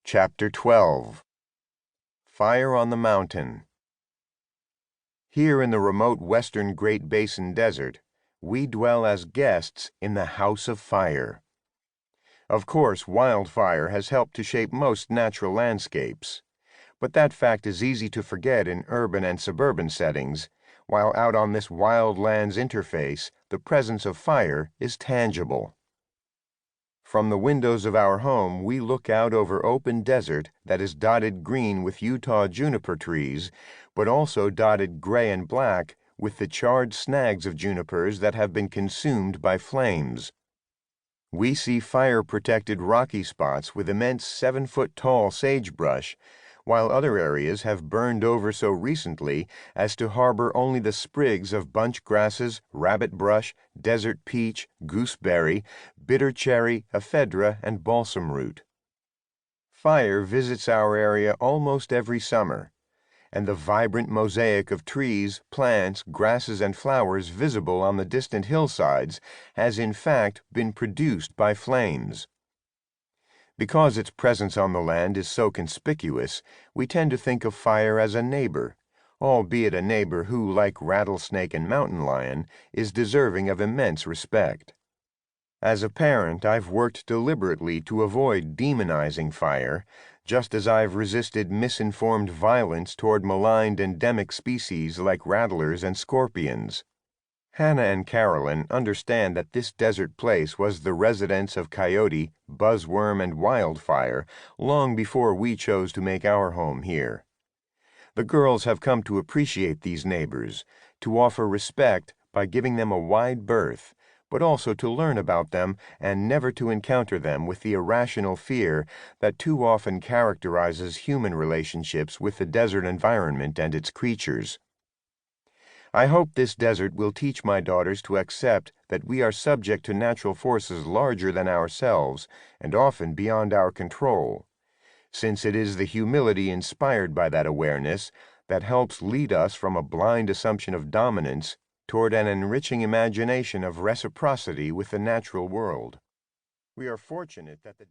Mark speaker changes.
Speaker 1: Chapter 12 Fire on the Mountain. Here in the remote western Great Basin Desert, we dwell as guests in the House of Fire. Of course, wildfire has helped to shape most natural landscapes, but that fact is easy to forget in urban and suburban settings, while out on this wildlands interface, the presence of fire is tangible. From the windows of our home, we look out over open desert that is dotted green with Utah juniper trees, but also dotted gray and black with the charred snags of junipers that have been consumed by flames. We see fire-protected rocky spots with immense 7-foot-tall sagebrush, while other areas have burned over so recently as to harbor only the sprigs of bunch grasses, rabbit brush, desert peach, gooseberry, bitter cherry, ephedra, and balsam root. Fire visits our area almost every summer, and the vibrant mosaic of trees, plants, grasses, and flowers visible on the distant hillsides has in fact been produced by flames. Because its presence on the land is so conspicuous, we tend to think of fire as a neighbor, albeit a neighbor who, like rattlesnake and mountain lion, is deserving of immense respect. As a parent, I've worked deliberately to avoid demonizing fire, just as I've resisted misinformed violence toward maligned endemic species like rattlers and scorpions. Hannah and Carolyn understand that this desert place was the residence of coyote, buzzworm, and wildfire long before we chose to make our home here. The girls have come to appreciate these neighbors, to offer respect by giving them a wide berth, but also to learn about them and never to encounter them with the irrational fear that too often characterizes human relationships with the desert environment and its creatures. I hope this desert will teach my daughters to accept that we are subject to natural forces larger than ourselves and often beyond our control, since it is the humility inspired by that awareness that helps lead us from a blind assumption of dominance toward an enriching imagination of reciprocity with the natural world. We are fortunate that the